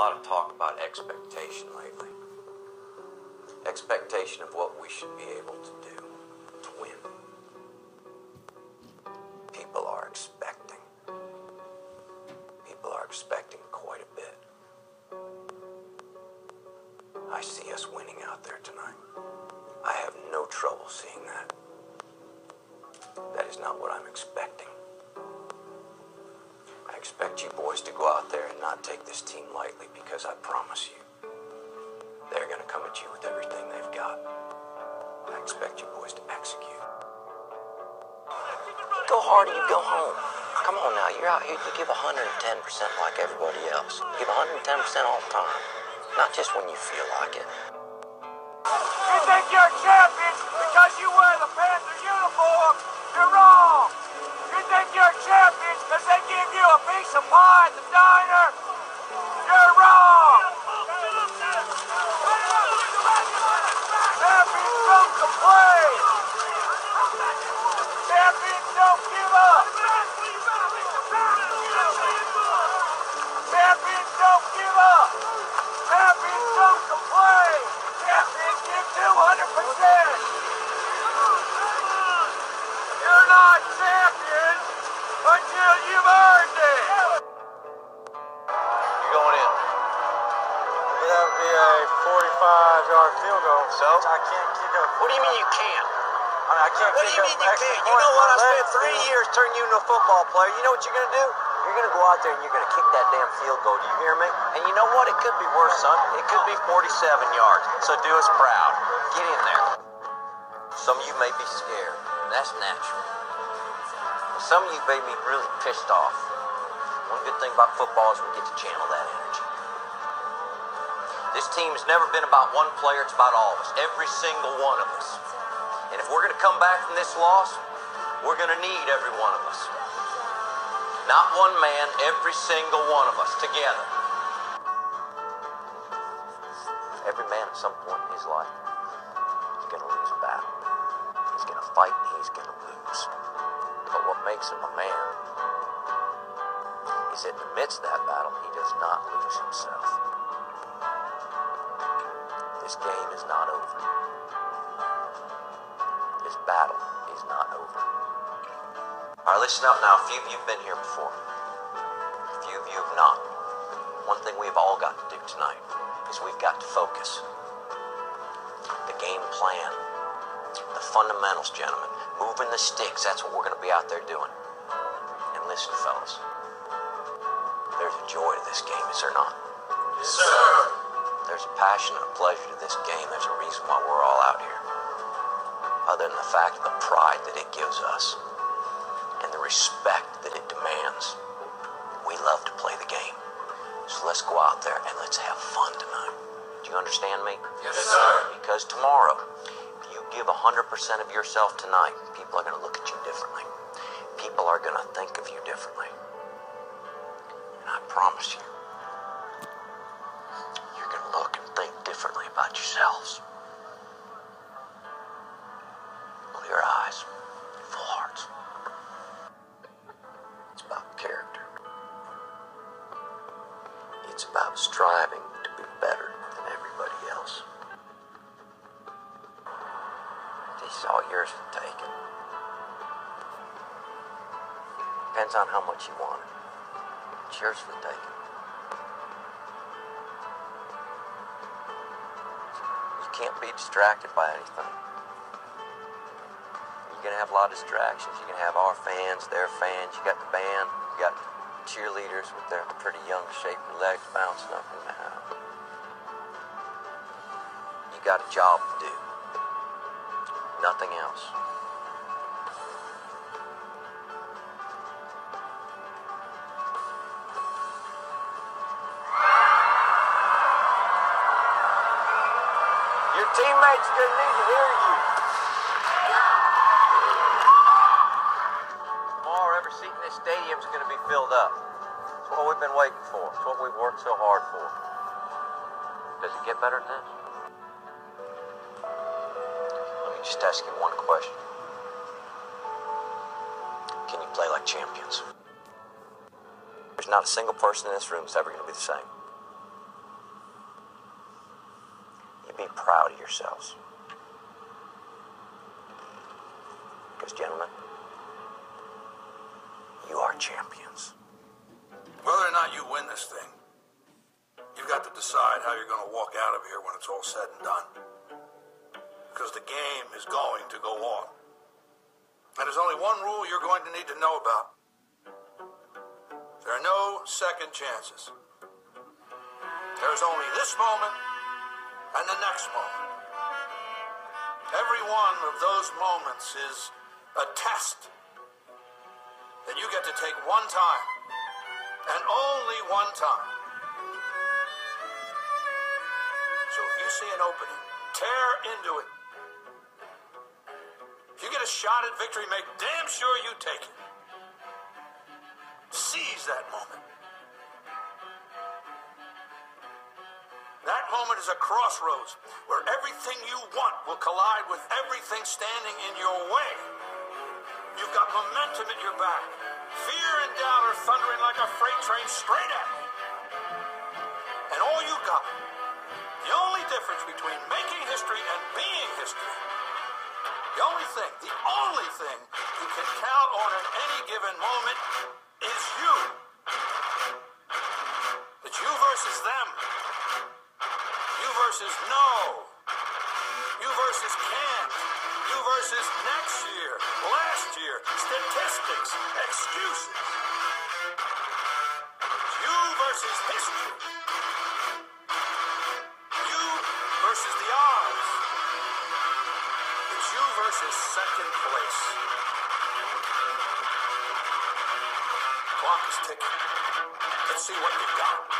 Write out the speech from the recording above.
lot of talk about expectation lately. Expectation of what we should be able to do to win. People are expecting. People are expecting quite a bit. I see us winning out there tonight. I have no trouble seeing that. That is not what I'm expecting. I expect you boys to go out there and not take this team lightly, because I promise you, they're going to come at you with everything they've got. I expect you boys to execute. Go hard or you go home. Come on now, you're out here, you give 110% like everybody else. You give 110% all the time, not just when you feel like it. You think you're champions because you wear the Panther uniform? You're wrong. You think you're champions because they give you a piece of pie at the diner? You're wrong. Champions don't complain. Champions don't give up. Champions don't give up. Champions don't complain. Champions give 200%. You're not champions until you've earned it. You're going in. That would be a 45-yard field goal. So? I can't kick a... What do you mean you can't? I mean, I can't What do kick you a mean you extra can't? You point know what? I with my spent legs. 3 years turning you into a football player. You know what you're going to do? You're going to go out there and you're going to kick that damn field goal. Do you hear me? And you know what? It could be worse, son. It could be 47 yards. So do us proud. Get in there. Some of you may be scared. That's natural. Some of you may be really pissed off. One good thing about football is we get to channel that energy. This team has never been about one player. It's about all of us. Every single one of us. And if we're going to come back from this loss, we're going to need every one of us. Not one man, every single one of us together. Every man at some point in his life is going to lose a battle. He's going to fight and he's going to lose. But what makes him a man is that in the midst of that battle, he does not lose himself. This game is not over. This battle is not over. All right, listen up now. A few of you have been here before. A few of you have not. One thing we've all got to do tonight is we've got to focus. The game plan. The fundamentals, gentlemen. Moving the sticks, that's what we're going to be out there doing. And listen, fellas. There's a joy to this game, is there not? Yes, sir. There's a passion and a pleasure to this game. There's a reason why we're all out here. Other than the fact of the pride that it gives us and the respect that it demands. We love to play the game. So let's go out there and let's have fun tonight. Do you understand me? Yes, sir. Because tomorrow, if you give 100% of yourself tonight, people are going to look at you differently. People are going to think of you differently. And I promise you, you're going to look and think differently about yourselves. Clear eyes, full hearts. It's about character. It's about striving to be better than everybody else. This is all yours for the taking. Depends on how much you want it. It's yours for the taking. You can't be distracted by anything. You're going to have a lot of distractions. You're going to have our fans, their fans. You got the band. You got cheerleaders with their pretty young, shapely legs bouncing up and down. You got a job to do. Nothing else. Your teammates are going to need to hear you. Tomorrow, every seat in this stadium is going to be filled up. It's what we've been waiting for. It's what we've worked so hard for. Does it get better than this? Let me just ask you one question. Can you play like champions? There's not a single person in this room that's ever going to be the same. get proud of yourselves. Because, gentlemen, you are champions. Whether or not you win this thing, you've got to decide how you're going to walk out of here when it's all said and done. Because the game is going to go on. And there's only one rule you're going to need to know about. There are no second chances. There's only this moment and the next moment. Every one of those moments is a test that you get to take one time, and only one time. So if you see an opening, tear into it. If you get a shot at victory, make damn sure you take it. Seize that moment. That moment is a crossroads where everything you want will collide with everything standing in your way. You've got momentum at your back. Fear and doubt are thundering like a freight train straight at you. And all you got, the only difference between making history and being history, the only thing you can count on in any given moment is you. It's you versus them. You versus no. You versus can't. You versus next year, last year, statistics, excuses. It's you versus history. You versus the odds. It's you versus second place. Clock is ticking. Let's see what you've got.